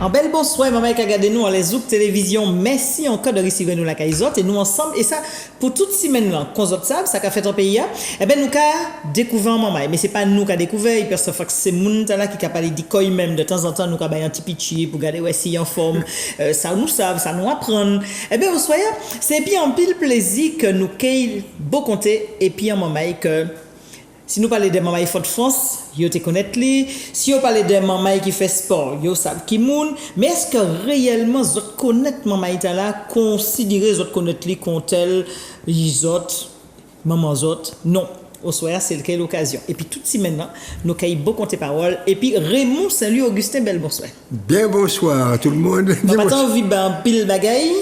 En bel bonsoir, maman qui a regardé nous à les Zouk télévision. Merci encore de recevoir nous la Kaizot et nous ensemble. Et ça, pour toute semaine là, qu'on ça qu'a fait un pays, eh ben nous qu'a découvert maman. Mais c'est pas nous qu'a découvert, il parce que c'est moun là qui a parlé d'icoi même de temps en temps nous qu'a un petit pitchi pour regarder ouais si en forme. Ça nous savent, ça nous apprend. Eh ben bonsoir, c'est puis en pile plaisir que nous qu'ay beau compter et puis en maman que si nous parlons de maman Fort France, yo te connaître li. Si on parle de maman qui fait sport, yo savent qui moun. Mais est-ce que réellement vous connaissez maman là, considérer vous connaître li comme tel les autres maman autres? Non. Au soir, c'est quelle occasion. Et puis toute semaine là, nous caillons beaucoup compter parole. Et puis Raymond Saint-Louis Augustin bel bonsoir. Bien bonsoir à tout le monde. Nous pas envie ben pile bagaille.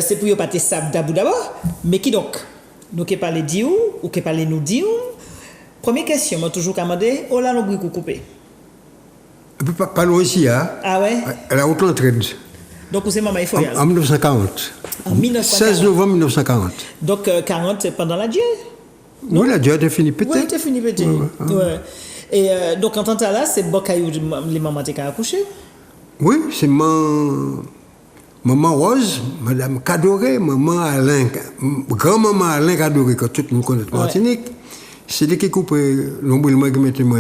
C'est pour yo pas te sab d'abord. Mais qui donc? Nous qui parler diou ou qui parler nous diou? Première question, moi toujours commandé, oh là, l'on coupé. Pas loin ici, hein? Ah ouais? À la haute entraide. Donc, c'est maman, il faut y aller. En 1940. En 1940. 16 novembre 1940. Donc, 40 pendant la Dieu? Oui, la Dieu était finie peut-être. Oui, était finie peut-être. Ouais. Et donc, en tant que là, c'est Bocayou, les mamans qui ont accouché? Oui, c'est Maman Rose, Madame Cadoré, Maman Alain, grand-maman Alain Cadoré, que tout le monde connaît Martinique. C'est lui qui coupe l'ombrellement qui mettait moi.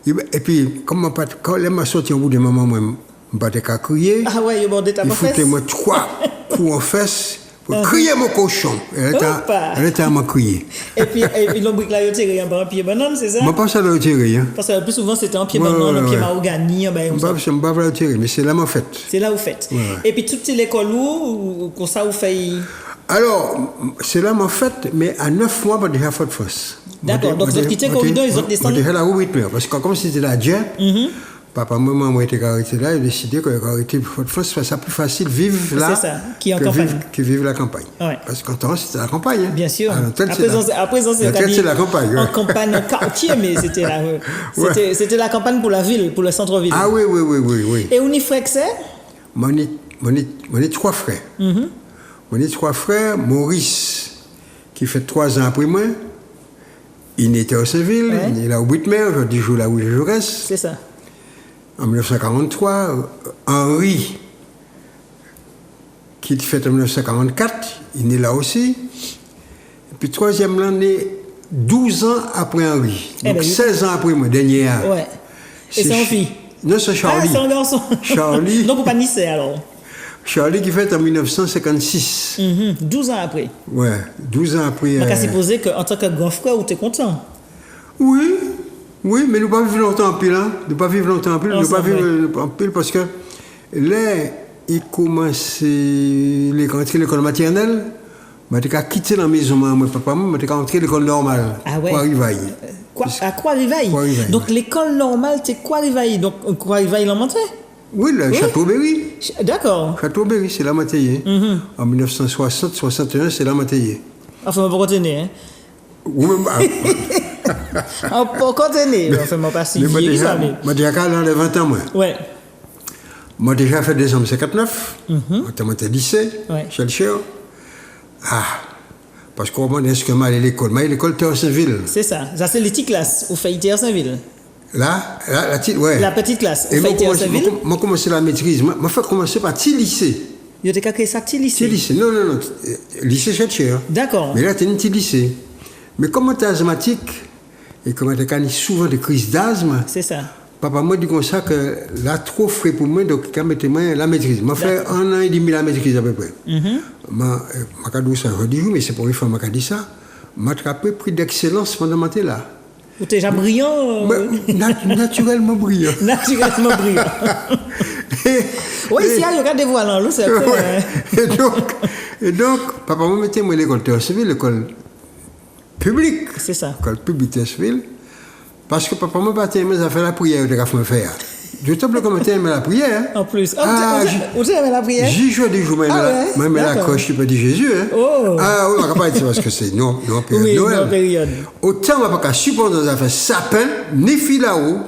Et puis, quand elle m'a sorti au bout de maman, moi, je ne pas crier. Ah ouais, il bordé ta fesse. Il foutait moi 3 coups en fesses pour crier mon cochon. Elle était à me crier. Et puis, l'ombrique là, il tiré en pied banane, c'est ça? Je ne pense pas que ça l'a tiré. Parce que le plus souvent, c'était en pied banane, en pied mahogany. Je ne pense pas que ça l'a tiré, mais c'est là ma fête. C'est là où vous faites. Et puis, toute l'école où, comme ça, vous faites. Alors, c'est là ma fête, mais à 9 mois, je déjà fait de force. D'accord, donc vous avez quitté le corridor, ils ont descendu. Déjà la route, parce que comme c'était la Dieu, papa, maman, moi, était arrêté là, ils ont décidé qu'on a arrêté de force, c'est plus facile vivre là que vivre la campagne. Ouais. Parce qu'en temps, c'était la campagne. Bien sûr. À présent, c'est la campagne. En campagne, en quartier, mais c'était la campagne pour la ville, pour le centre-ville. Ah oui. Et où est frère que c'est? Mon 3 frères. Mon 3 frères, Maurice, qui fait 3 ans après moi, il était au Saint-Ville, il est au Bout-de-Mer, aujourd'hui je joue là où je reste. C'est ça. En 1943, Henri, qui est fait en 1944, il est là aussi. Et puis troisième l'année, 12 ans après Henri. Donc 16 ans après moi, dernier an. Ouais. Et c'est en fille? Non, c'est Charlie. Ah, c'est un garçon. Charlie. Donc, vous pas nicer alors? Charlie qui fait en 1956. 12 ans après. Ouais, 12 ans après. Donc, à supposer qu'en tant que grand frère, vous êtes content? Oui, mais nous ne pas vivre longtemps en pile. Nous ne pas vivre longtemps en pile. Nous ne pas vivre en pile parce que là, il commence l'école maternelle. Je suis quitté la maison, moi, papa, je suis entré à l'école normale. Ah ouais? Croix-Rivaille. À Croix-Rivaille? Donc, l'école normale, c'est Croix-Rivaille. Donc, Croix-Rivaille, l'en montré? Oui, le Château-Berry. D'accord. Château-Berry, c'est la Matéier. En 1960-61, c'est la Matéier. Enfin, on peut continuer, hein? Oui, on peut continuer. Enfin, on pas si vieux, ça. Moi, déjà, quand j'ai 20 ans, moi. Ouais. Moi, déjà fait des hommes 59. Moi, j'étais lycée, chez le chien. Ah, parce qu'on m'a dit que mal à l'école. Mais l'école était à Saint-Ville. C'est ça. Ça, c'est les petites classes au Faïté à Saint-Ville. Là, la petite classe. Et moi, commencé la maîtrise. Moi, fait commencer par petit lycée. Il y a créé ça, petit lycée? Petit lycée. Non. Lycée Chercheur. D'accord. Mais là, tu es un petit lycée. Mais comme tu es asthmatique, et comme tu as souvent des crises d'asthme, c'est ça. Papa m'a dit comme ça que là, trop frais pour moi, donc quand mettez-moi la maîtrise. M'a fait 1 an et demi la maîtrise à peu près. M'a dit ça, je dis mais c'est pour une fois m'a dit ça. M'a attrapé prix d'excellence pendant ma là. Vous êtes déjà brillant? Naturellement brillant. Naturellement brillant. Oui, si il y a des voiles en l'eau, c'est Et donc, papa m'a mis moi l'école Théophile, l'école publique. C'est ça. L'école publique Théophile. Parce que papa m'a pas aimé à faire la prière de me faire. Je te plaît comme tu aimes la prière. En plus. Vous aimez la prière? J'y joue des jours, même la coche, tu peux dire Jésus. Ah oui, on va pas dire parce que c'est non période. Autant on va pas supporter dans affaires sapin, ni filao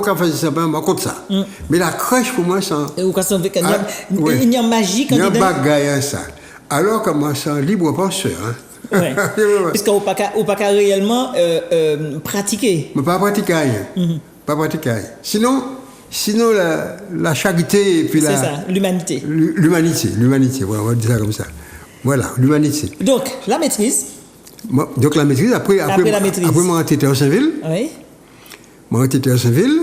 quand on fait sapin, on va contre ça. Mais la crèche pour moi, c'est il y a magie quand il y a bagaille ça. Alors que moi, c'est un libre penseur. Ouais. Puisqu'on ne peut pas réellement pratiquer. Mais pas pratiquer. Pas pratiquer. Sinon, Sinon, la charité et puis C'est ça, l'humanité. L'humanité, voilà, on va dire ça comme ça. Voilà, l'humanité. Donc, la maîtrise. Donc, la maîtrise, après la maîtrise. Après, moi, j'étais à Saint-Ville. Oui. Moi, j'étais à Saint-Ville.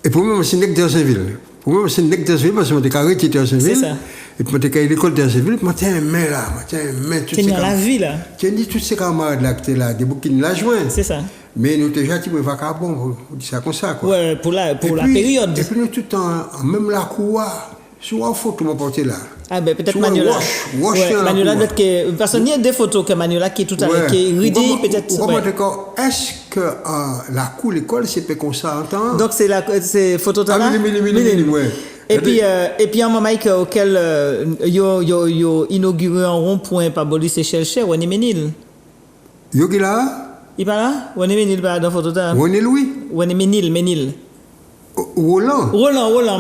Et pour moi, c'est nec à Saint-Ville. Pour moi, c'est nec à Saint-Ville parce que j'étais carré, j'étais à Saint-Ville. C'est ça. Et puis, j'étais à l'école de Saint-Ville. Moi, j'étais un main là. Tu es dans la vie, là. Tu dis tous ces camarades là, qui étaient là, des bouquins la joint. C'est ça. Mais nous, déjà, tu ne vas pas bon, pour dire ça comme ça, quoi. Ouais, pour la période. Et puis, nous, tout le temps, même la cour, sur une photo, m'a porté là. Ah ben peut-être Sur Manuela. Wash Manuela peut-être que parce qu'il y a des photos que Manuela qui est tout à l'heure qui est ridée peut-être. Est-ce que la cour l'école c'est pas comme ça entend? Donc c'est photo de là. Ouais. Et puis un moment auquel yo inauguré un rond-point par Bolis et Chelcher ou Menil. Yo qui là? Il pas là? Ou Menil pas dans photo là. Ou Louis? Ou Menil. Roland,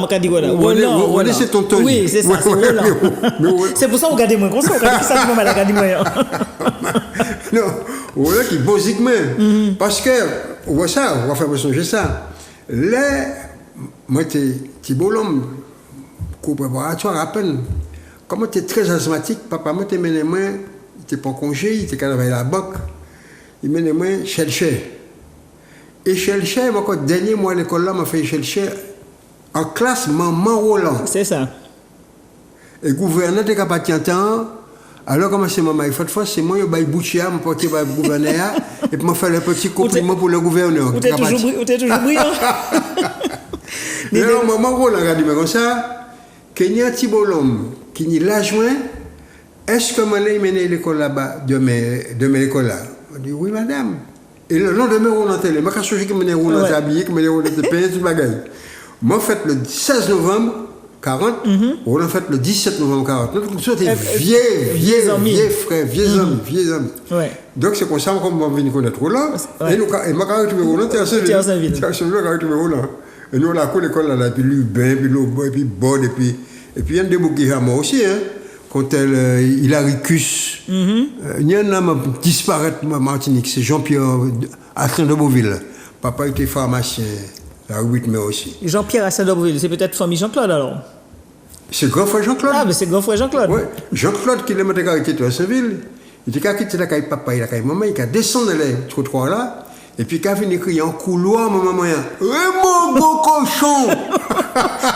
m'a dit Roland, c'est ton Tony. Oui, c'est ça, c'est Roland. C'est pour ça que vous regardez moi comme ça, vous regardez ça, vous regardez moi. Non, Roland qui bosiquement. Parce que, on voit ça, on va faire changer ça. Là, moi, t'es beau l'homme, cours préparatoire à peine. Comme tu es très asthmatique, papa, moi, t'es mené moi, il était pas en congé, il était quand même à la banque, il mené moi chercher. Et Chelcher, moi, quand dernier mois à l'école là, m'a fait Chelcher en classe maman Roland. C'est ça. Et gouverneur était capable de temps. Alors, comment c'est maman, il faut fois, c'est moi, je vais boucher, je porter le gouverneur, et puis je faire le petit compliment pour le gouverneur. Vous êtes toujours brillant. Mais alors, maman Roland, regardez comme ça, qu'il y a un petit bonhomme qui n'y l'a joint, est-ce que moi, il mène l'école là-bas, demain l'école là? On dit, oui, madame. Et le lendemain, on entend les macassous qui me ont habillé, qui me ont payé, tout le bagage. Moi, en fait, le 16 novembre 40, on a fait le 17 novembre 40. Donc, c'était vieux frères, vieux amis. Ouais. Donc, c'est comme ça qu'on va venir connaître Roland. Et nous, et ma carrière, tu veux Roland, tu es à Saint-Ville. Tu es à Saint-Ville, Roland. Et nous, on a couru l'école là, puis Lubin, puis Lobo, et puis Bod, et puis il y a des bouquets à moi aussi, hein. Quand Hilaricus, il y en a qui disparaît ma Martinique, c'est Jean-Pierre Asselin de Beauville. Papa était pharmacien, la 8 mai aussi. Jean-Pierre Asselin de Beauville, c'est peut-être famille Jean-Claude alors? C'est grand frère Jean-Claude. Ah, mais c'est grand frère Jean-Claude. Oui, Jean-Claude qui l'a quitté à Saint-Ville, il était quitté la caille papa, il a caille maman, il a descendu les trottoirs là, et puis il a venu crier en couloir, maman moyen, mon beau cochon!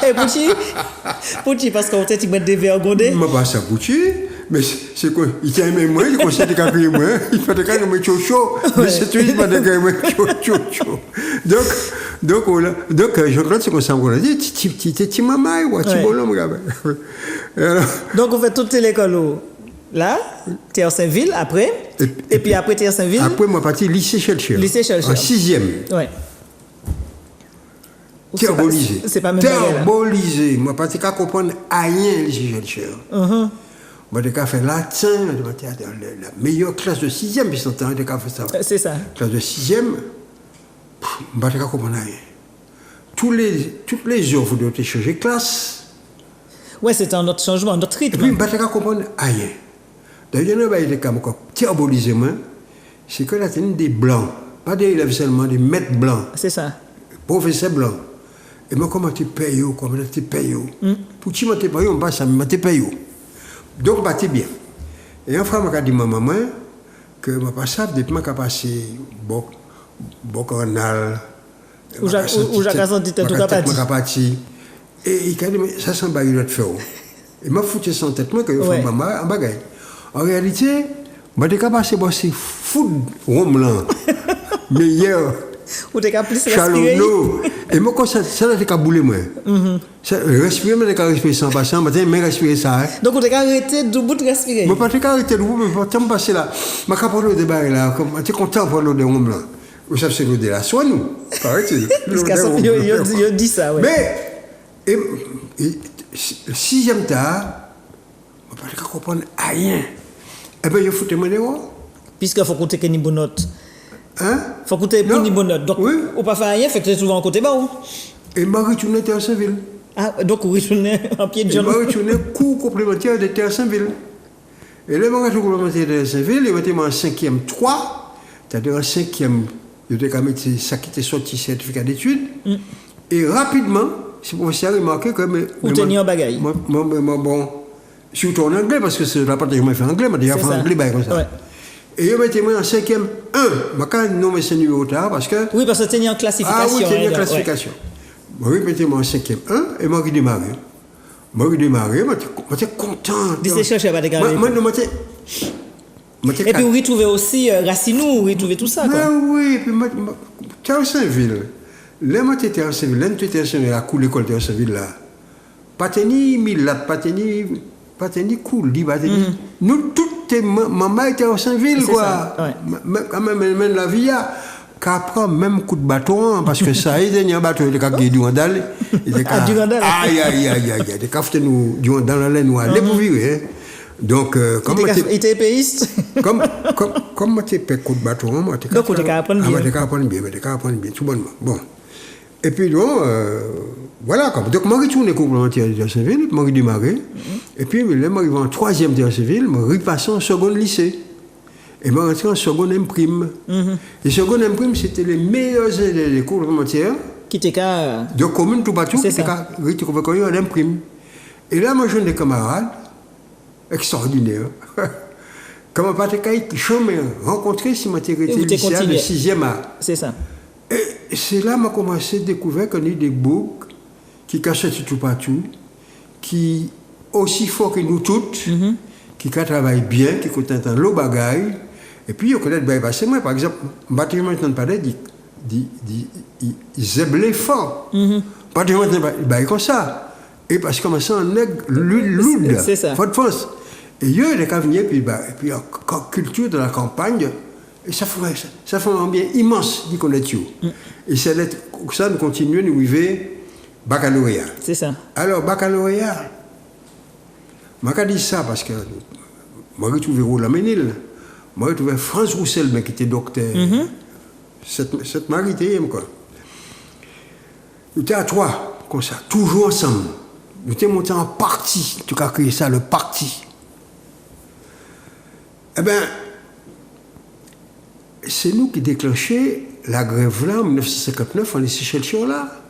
Et Pouchi, parce qu'on t'a dit que tu devais regarder. Je ne sais pas ça, Pouchi, mais c'est quoi? Il t'a aimé moi, il conseille de crier moi, il fait des cas de moi chocho, mais c'est tout, il m'a dit que moi chocho. Donc, Jean-Claude, c'est comme ça qu'on a dit, tu maman, ou tu bonhomme, donc, on fait toute l'école là, tu es en Saint-Ville après, et puis après, tu es en Saint-Ville. Après, moi, parti lycée Chelcher. Lycée Chelcher. En 6e. Oui. Terbolisé. C'est pas même terbolisé. Moi, parce que je comprends rien, lycée Chelcher. Moi, j'ai fait latin, la meilleure classe de 6e, puis c'est un fait ça. C'est ça. Classe de 6e, je ne comprends rien. Toutes les heures, vous devez changer de classe. Oui, c'est un autre changement, un autre rythme. Et puis, je ne comprends rien. D'ailleurs, il y a des cas terbolisé, c'est que là, c'est des blancs. Pas des élèves seulement, des maîtres blancs. C'est ça. Professeur blanc. Et moi, comment tu payes, comment tu payes. Pour tu m'as payé, on passe à me payer. Donc, c'est bien. Et enfin, je dit à ma maman que je passe depuis que je passé Bocanal. Ou j'ai senti tout capati. Et il a dit, ça sent pas de faire. Et je foutu sans tête, moi, que je fais un bagage. En réalité, je suis passé par ces fous rhum là. Mais hier, ou t'es qu'à plus respirer. Et moi, quand ça n'a qu'à bouler, moi. Respirer, mais t'es respirer sans passer, mais respirer ça. Donc, t'es qu'à arrêter de bout de respirer. Je ne peux pas arrêter de bout, mais je passer là. Je suis content de barrer là. Je suis content pour l'eau de rhum là. Vous savez, c'est l'eau de la soie, nous. Paraît-il. Parce qu'il dit ça, oui. Mais, 6e tas, je ne peux pas comprendre rien. Eh bien, je foutais moi dehors. Puisqu'il faut compter une bonne note. Hein? Il faut compter une bonne note. Donc, oui. On ne peut pas faire rien, fait que c'est souvent à côté bas. Et je retourné à Saint-Ville. Ah, donc vous retournez en pied de jambe. jambe. Je retourné cours complémentaire de Terre Saint-Ville. Et là, je suis complémentaire de Saint-Ville, je suis en 5e 3, c'est-à-dire en 5e, ça qui était sorti certificat d'études. Et rapidement, ce professeur a remarqué que... Ou tenir en bagaille. Bon, surtout en anglais, parce que c'est la partie que je fais en anglais, mais déjà fait en anglais, comme ça. Ouais. Et je mettais moi en 5e 1. Je ne nomme ce numéro tard parce que... Oui, parce que tu en classification. Ah oui, tu en classification. Ouais. Je mettais moi en 5e 1 et moi qui démarrais. Moi qui démarrais, j'étais content. Lycée chercheur, pas de garder. Et puis vous retrouvez aussi Racinou, vous retrouvez tout ça, quoi. Oui, et puis Théocinville. Là, moi, tu étais à Théocinville. Là, tu étais à la cour l'école Théocinville, là. Pas tenir Milat, pas tenir cool, pas tenir... Nous, toutes, maman était à Saint-Ville, quoi. Quand même, la vie, qu'après, même coup de bâton, parce que ça, il y a un bâton, il y a du Durandal. Durandal. Aïe, il y a nous dans la laine, nous allons pour vivre. Donc, comme il était épéiste. Comme tu fais coup de bâton, moi, tu apprendre bien, tout bonnement. Bon. Et puis, donc, voilà. Donc, moi, je retourne complémentaire de Saint-Ville, moi, je démarre. Et puis, là, je arrive en 3e de Saint-Ville, je repasse en second lycée. Et je rentre en second imprime. Et second imprime, c'était les meilleurs élèves des cours complémentaires. Qui étaient qu'à. De commune, tout partout, qui étaient qu'à retrouver en imprime. Et là, moi, j'ai des camarades extraordinaires. Comme je n'ai pas jamais rencontré si je étais lycéen de 6e A. C'est ça. Et c'est là que j'ai commencé à découvrir qu'on a des boucs qui cachent tout partout, qui aussi fort que nous toutes, qui travaillent bien, qui contentent dans l'eau bagaille. Et puis, on connaît le bail. C'est moi, par exemple, bâtiment maintenant parler, ils aiment les forts. Bâtiment maintenant parler comme ça. Et parce que ça, on est l'oud. C'est ça. Force. Et il y a des cas venir, puis en culture de la campagne, et ça fait un bien immense dit qu'on est tout. Et c'est ça nous continuons nous vivre baccalauréat. C'est ça. Alors baccalauréat, je dis ça parce que moi j'ai trouvé Roland Ménil, moi j'ai trouvé France Roussel mais qui était docteur. Cette marité quoi. Nous étions à trois comme ça, toujours ensemble. Nous étions montés en parti, tu as créé ça le parti. Eh bien, c'est nous qui déclenchons la grève là en 1959, on est si chercheurs là.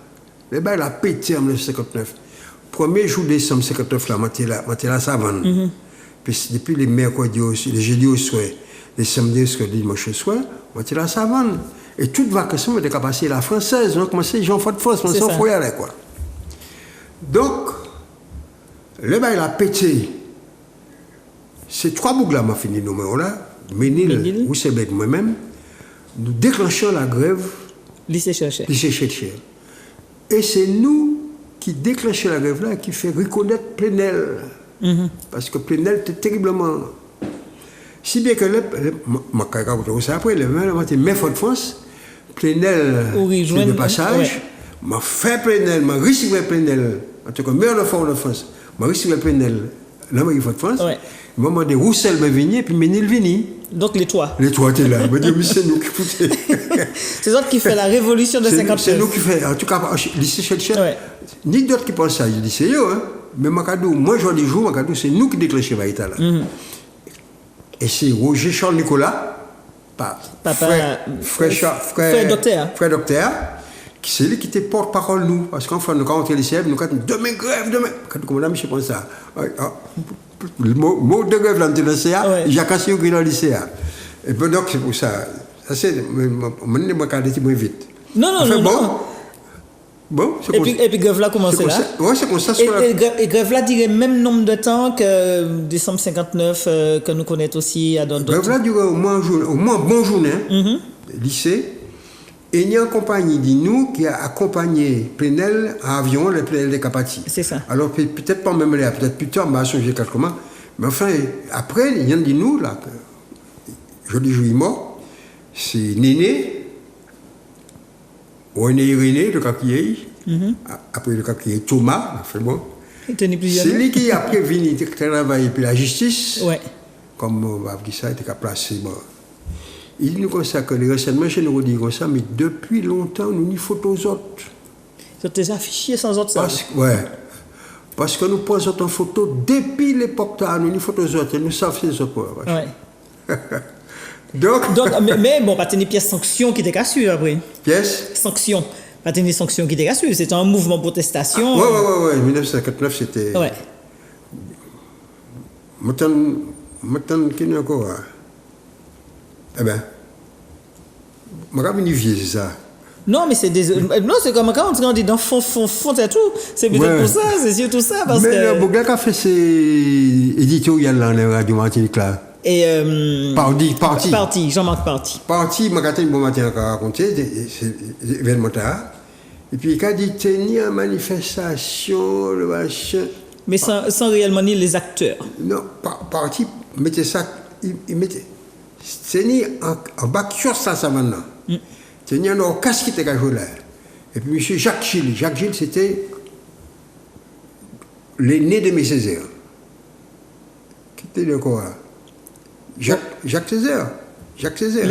Le bail a pété en 1959. Premier jour décembre 1959, là, on était la savane. Puis depuis les mercredis, les jeudis au soir, les samedis, les dimanches au soir, on était la savane. Et toute vacances, on était passé la française. On a commencé les gens de France, on s'en foyait quoi. Donc, le bail a pété. Ces trois boucles là, m'a fini nous là. Ménil, Roussebet, moi-même, nous déclenchons la grève lycée chercheur. Et c'est nous qui déclenchons la grève là qui fait reconnaître Plenel. Parce que Plenel était terriblement. Si bien que après, le Fort de France, Plenel, c'est de passage, m'a fait Plenel, m'a reçu Plenel, en tout cas, meilleur de Fort de France, m'a reçu Plenel, là, m'a Fort de France. Au moment de Roussel me venu, puis Ménil venu. Donc les trois. Les trois étaient là. Je me dis, mais c'est nous qui foutons. C'est eux qui fait la révolution de 59. C'est nous qui fait. En tout cas, lycée Chelchen, ni d'autres qui pensent ça. Je dis, c'est eux. Hein. Mais moi, je dis, c'est nous qui déclenchons l'État là. Et c'est Roger Charles Nicolas, frère docteur, c'est lui qui était porte-parole nous. Parce qu'enfin, nous, quand on était lycée, nous, quand demain grève, demain. Quand on a mis, je pense ça. Le mot de grève dans le lycée, j'ai cassé au dans le lycée. Et puis donc c'est pour ça. Ça c'est, moi je moins vite. Non. Bon, c'est comme ça. Et puis grève là commencé là. Oui, c'est comme ça. Et grève là dirait même nombre de temps que décembre 59 que nous connaissons aussi à d'autres. Grève là durait au moins bon journée, lycée. Et il y a une compagnie de nous qui a accompagné Plenel à avion, le Plenel de Capati. C'est ça. Alors peut-être pas même là, peut-être plus tard, mais je sais comment. Mais enfin, après, il y a un de nous, là, je dis, je suis mort, c'est Néné, René Irénée, le capier, après le capier Thomas, enfin bon. C'est lui qui après venu travailler pour la justice, comme on va dire ça, il était placé. Bon. Il nous consacre que les renseignements chez nous disent comme ça, mais depuis longtemps, nous n'y photos aux autres. Ils ont des affichés sans autres, ça. Parce que nous posons en photo depuis l'époque où nous n'y photos aux autres, et nous savons ces autres. Donc, mais bon, pas tenir pièce sanction qui était cassée après. Pièce sanction. Pas des sanctions qui étaient rassurées, c'était un mouvement de protestation. Ouais. 1959, c'était. Ouais. Maintenant, qui n'est encore. Eh bien, je suis vieux, c'est ça. Non, mais c'est c'est comme quand on dit dans fond, c'est tout. C'est peut-être pour ça, c'est surtout ça. Parce mais que... le Bourg a fait ses éditoriales dans la radio Martinique là. Et Parti, Jean-Marc Parti. Parti, je vais bon matin à raconter, c'est événement. Et puis il a dit tenir manifestation, le machin. Mais sans réellement ni les acteurs. Non, Parti mettait ça, il mettait. Tenir en bas sur ça maintenant. Tenir un orchestre qui était là. Et puis M. Jacques Gilles. Jacques Gilles, c'était l'aîné de mes Césaire. Qui était encore là? Jacques Césaire. Jacques Césaire.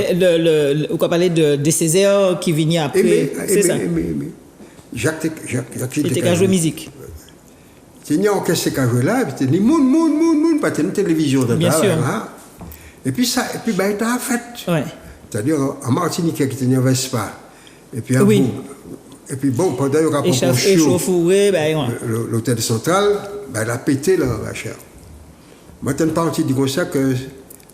On va parler des Césaire qui venaient après. C'est ça. Jacques Gilles. Il était qu'à jouer musique. Il y a un orchestre qui a joué là, et puis il y a moun, pas de télévision. Bien sûr. Et puis ça, il y a fait. Ouais. C'est-à-dire, en Martinique, qui était en Vespa. Et puis, oui. Et puis bon, pendant qu'il y a un échauffouré, l'hôtel central, il a pété là, la chair. Maintenant, parti dit comme ça que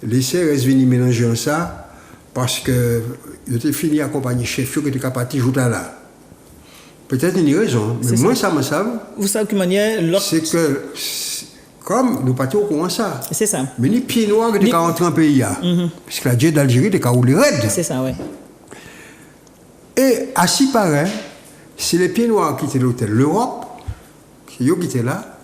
les CRS venaient mélanger en ça, parce que il était fini à accompagner chef qui était capable de jouer là. Peut-être une raison, mais moi, ça me savent. Vous savez comment l'autre. C'est que, comme nous partons au courant ça. C'est ça. Mais ni pieds noirs qui étaient rentrés en pays. Parce que la Dieu d'Algérie était roulé raide. C'est ça, oui. Et à si paraît, c'est les pieds noirs qui étaient l'hôtel L'Europe, c'est eux qui étaient là,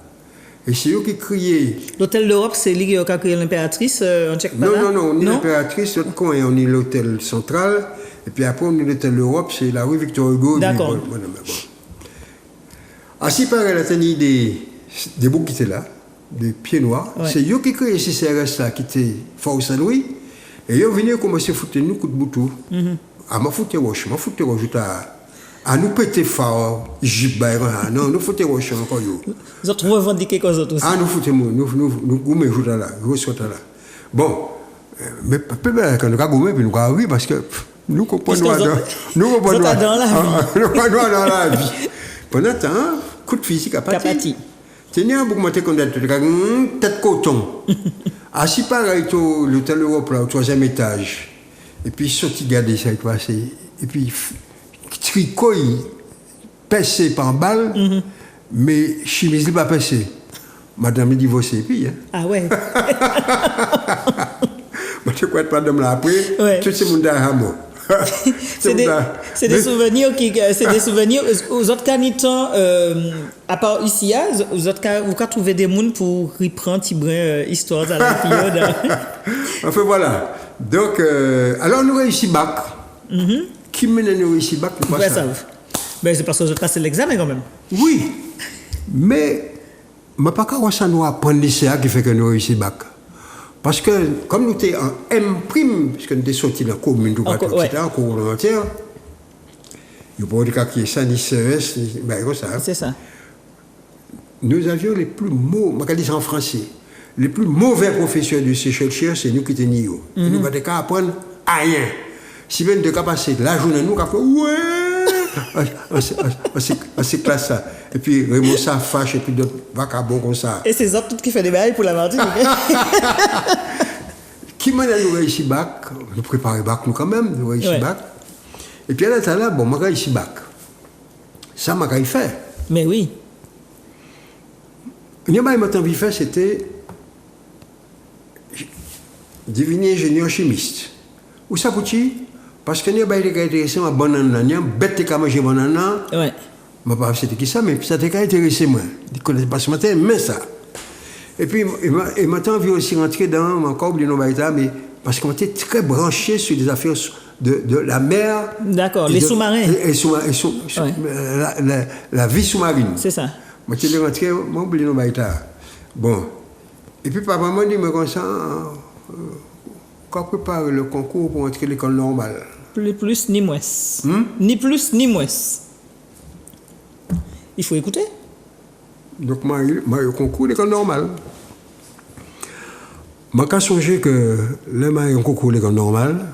et c'est eux qui criaient. L'hôtel L'Europe, c'est lui qui a créé l'impératrice en Tchèque. Non, on est l'impératrice, l'autre coin, on est l'hôtel central, et puis après on est l'hôtel L'Europe, c'est la rue Victor Hugo. D'accord. Bon. À si paraît, la tenue des boucs qui étaient là, des pieds noirs, c'est eux qui créaient ces CRS là, qui étaient Fort Saint-Louis, et ils venaient commencer à foutre nous coup de boutou. À ma foutre roche, à nous péter fort, non, nous foutre roche encore. Vous avez revendiqué quoi d'autre aussi? Ah, nous foutre, nous goumé jouer là, nous sauter là. Bon, mais peut-être quand nous avons goumé, puis nous avons oui, parce que nous comprenons dans la vie. Pendant ce temps, coup de physique à partir. Tenez un bouc qu'on a tête coton. Assis pareil, l'hôtel Europe, là, au 3e étage. Et puis, sorti garder ça, et puis, tricot, percé par balle, mais chemise, il pas percé. Madame est divorcée, puis. Ah ouais. Je crois que madame l'a appris, tout ce monde a un mot. C'est des souvenirs aux autres canitons, à part ici, aux autres cas, vous trouvez des gens pour reprendre histoire à la période. Enfin voilà. Donc, alors nous réussi bac. Qui mène nous réussi bac, nous pas ça. Ben, c'est parce que vous avez passé l'examen quand même. Oui, mais je ne sais pas comment ça nous apprend lycée qui fait que nous réussi bac. Parce que, comme nous étions en M', puisque nous étions sortis de la commune, etc., en cours volontaire, nous ne pouvons pas dire ça, ni CES, comme ça. C'est ça. Nous avions les plus mauvais, je vais dire ça en français, les plus mauvais professeurs de Seychelles, c'est nous qui étions niaux. Nous ne pouvons pas apprendre à rien. Si bien de cas passer la journée, nous avons fait, on s'est classé ça. Et puis, Raymond ça fâche, et puis d'autres vagabonds comme ça. Et c'est ça tout qui fait des bails pour la Martinique. Qui m'a dit nous réussi bac, nous préparons bac nous quand même, nous réussi bac. Et puis à là, bon, moi réussi bac. Ça m'a fait. Mais oui. Il y a un fait, c'était deviner ingénieur chimiste. Où ça coûte? Parce que nous avons été intéressés à banane, nous avons bête à manger banane. Ouais. Je ne sais pas c'était qui ça, mais ça t'a intéressé moi. Je ne connais pas ce matin, mais ça. Et puis, il m'a envie aussi rentrer dans encore oublié nos baïtas, mais parce qu'on était très branché sur des affaires de la mer. D'accord, les sous-marins. La vie sous-marine. C'est ça. Moi, je suis rentré, moi, oublié nos baïtas. Bon. Et puis, papa m'a dit, mais comme ça, quand prépare le concours pour entrer à l'école normale. Plus ni moins. Ni plus ni moins. Il faut écouter. Donc, moi, au concours de l'école normale. Je me songé que là, je concours de l'école normale.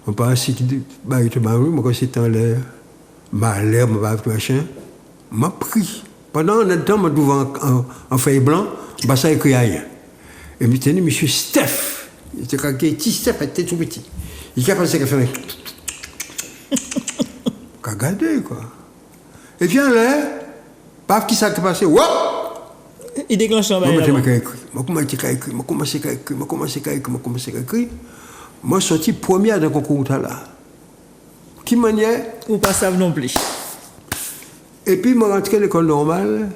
On passe si tu moi, c'était Malheur, machin, m'a pris. Pendant un temps, m'a trouvé en feuille blanc, bah ça écrit rien. Et je tenais monsieur Steph. Il était craqué, petit Steph, il était tout petit. Il a pensé qu'il a fait un. Regardez, quoi. Et puis là, paf, qui s'est passé? Wouah! Il déclenche en bas. Je commencé à écrire. Moi, je suis sorti premier dans le concours là. Qui manière? Ou pas ça non plus. Et puis, je suis rentré à l'école normale.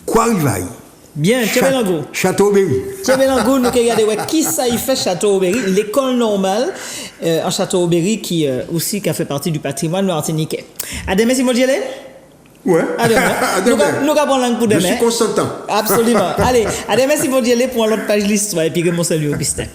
Quoi rivaille? Bien, Tchebelango. Châteauberry. Tchebelango, nous regardons qui ça il fait Châteauberry, l'école normale en Châteauberry qui aussi qui a fait partie du patrimoine martiniquais. À demain, si vous dites. Ouais. À demain. Nous allons prendre langue pour demain. Je suis consentant. Absolument. Allez, à demain, si vous dites pour l'autre page de l'histoire et puis que mon salut au Augustin.